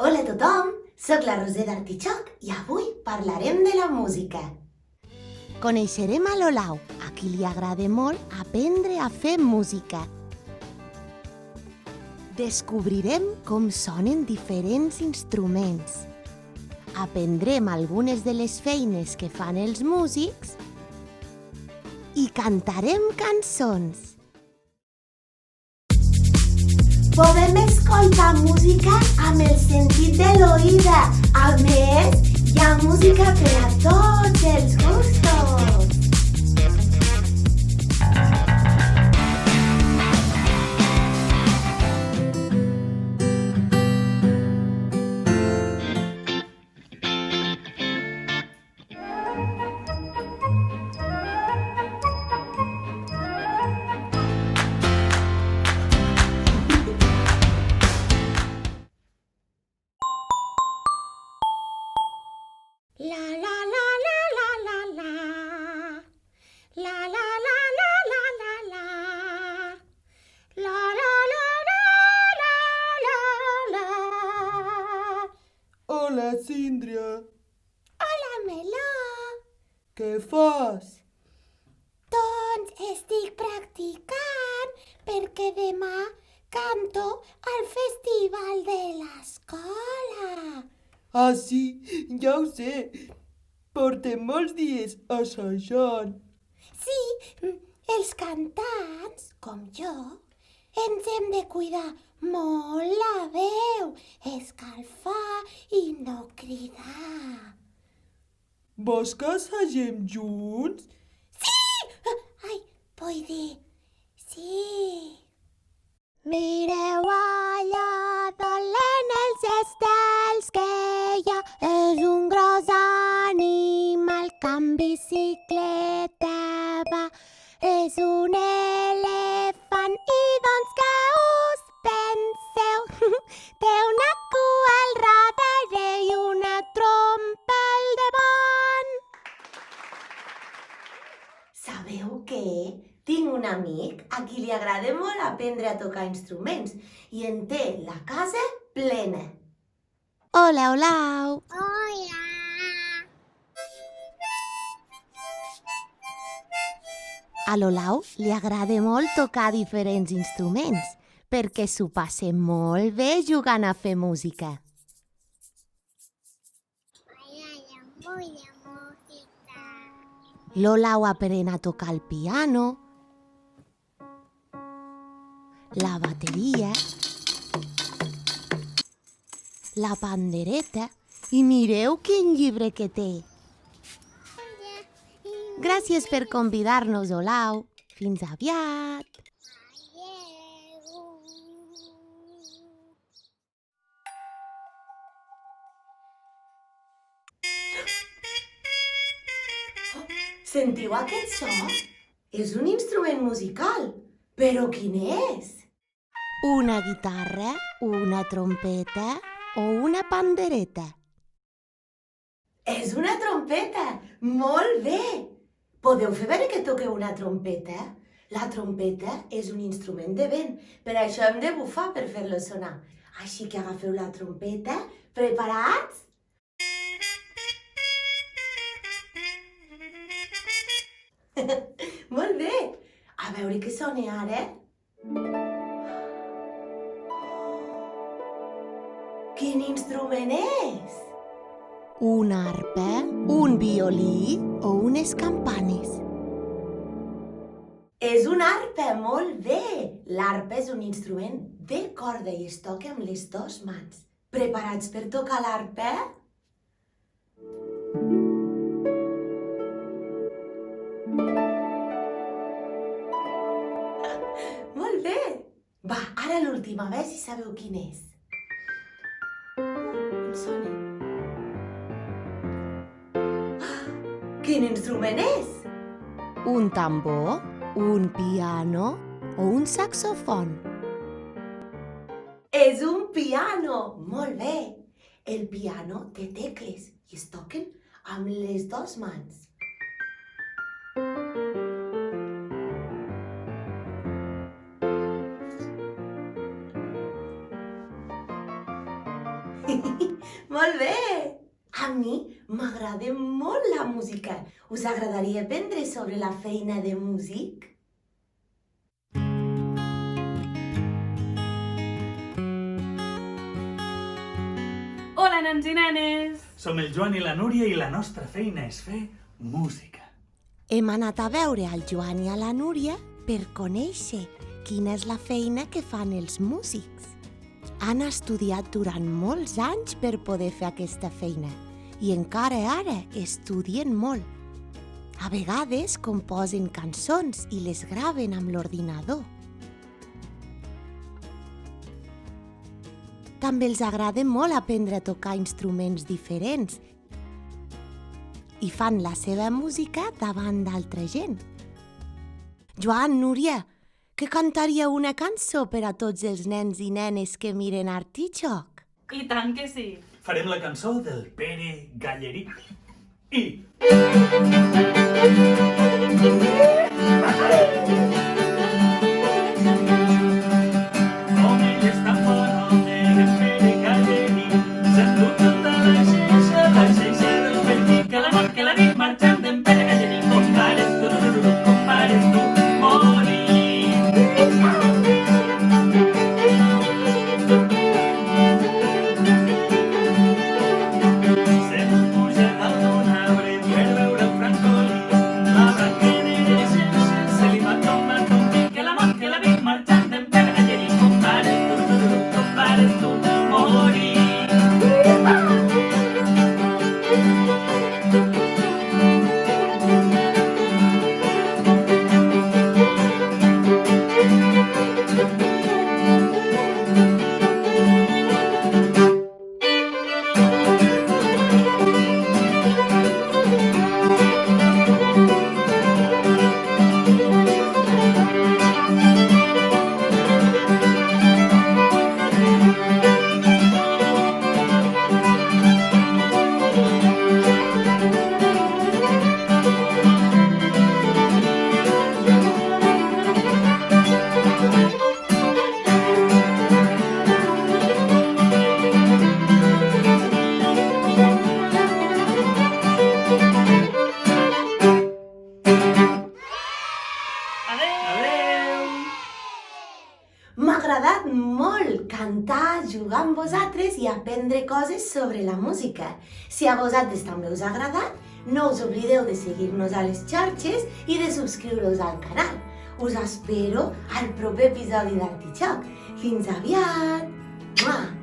Hola a tothom, soc la Roser d'Artitxoc i avui parlarem de la música. Coneixerem a l'Olau, a qui li agrada molt aprendre a fer música. Descobrirem com sonen diferents instruments. Aprendrem algunes de les feines que fan els músics i cantarem cançons. Podem escoltar música amb el sentit de l'oïda. A més, hi ha música per a tots els gustos. La la la la la la la. La la la la la la la. La la la la la la la. Hola, Síndria. Hola, Meló. Què fas? Doncs estic practicant perquè demà canto al festival de l'escola. Ah, sí, ja ho sé. Portem molts dies assajant. Sí, els cantants, com jo, ens hem de cuidar molt la veu, escalfar i no cridar. Vols que assagem junts? Sí! Ai, vull dir, sí. Mireu allà dolent els estels que hi ha. És un gros animal que en bicicleta va. És un elefant i doncs què us penseu? Té una cua al darrere i una trompa al davant. Sabeu què? Tinc un amic a qui li agrada molt aprendre a tocar instruments i en té la casa plena. Hola, Olau. Hola. A l'Olau li agrada molt tocar diferents instruments perquè s'ho passa molt bé jugant a fer música. M'agrada molt la música. L'Olau aprèn a tocar el piano, la bateria, la pandereta i mireu quin llibre que té. Gràcies per convidar-nos, Olau. Fins aviat. Sentiu aquest so? És un instrument musical. Però quin és? Una guitarra, una trompeta o una pandereta. És una trompeta! Molt bé! Podeu fer veure que toqueu una trompeta? La trompeta és un instrument de vent, per això hem de bufar per fer-lo sonar. Així que agafeu la trompeta. Preparats? Molt bé! A veure què sona ara. Quin instrument és? Una arpa, un violí o unes campanes. És una arpa, molt bé! L'arpa és un instrument de corda i es toca amb les dues mans. Preparats per tocar l'arpa? Molt bé! Va, ara l'última, a veure si sabeu quin és. Em sona. Quin instrument és? Un tambor, un piano o un saxofon. És un piano! Molt bé! El piano té tecles i es toquen amb les dues mans. Molt bé! A mi m'agrada molt la música. Us agradaria aprendre sobre la feina de músic? Hola, nens i nenes! Som el Joan i la Núria i la nostra feina és fer música. Hem anat a veure al Joan i a la Núria per conèixer quina és la feina que fan els músics. Han estudiat durant molts anys per poder fer aquesta feina i encara ara estudien molt. A vegades composen cançons i les graven amb l'ordinador. També els agrada molt aprendre a tocar instruments diferents i fan la seva música davant d'altra gent. Joan, Núria, que cantaríeu una cançó per a tots els nens i nenes que miren Artichoke? I tant que sí! Farem la cançó del Pere Gallerí. I... Com ell és tan bon home, el Pere Gallerí, s'endú tota la xeixa del Pere, que la mort que la nit marxant d'en Pere Gallerí, compares tu, morir. M'ha agradat molt cantar, jugar amb vosaltres i aprendre coses sobre la música. Si a vosaltres també us ha agradat, no us oblideu de seguir-nos a les xarxes i de subscriure-us al canal. Us espero al proper episodi d'Artichoke. Fins aviat! Mua!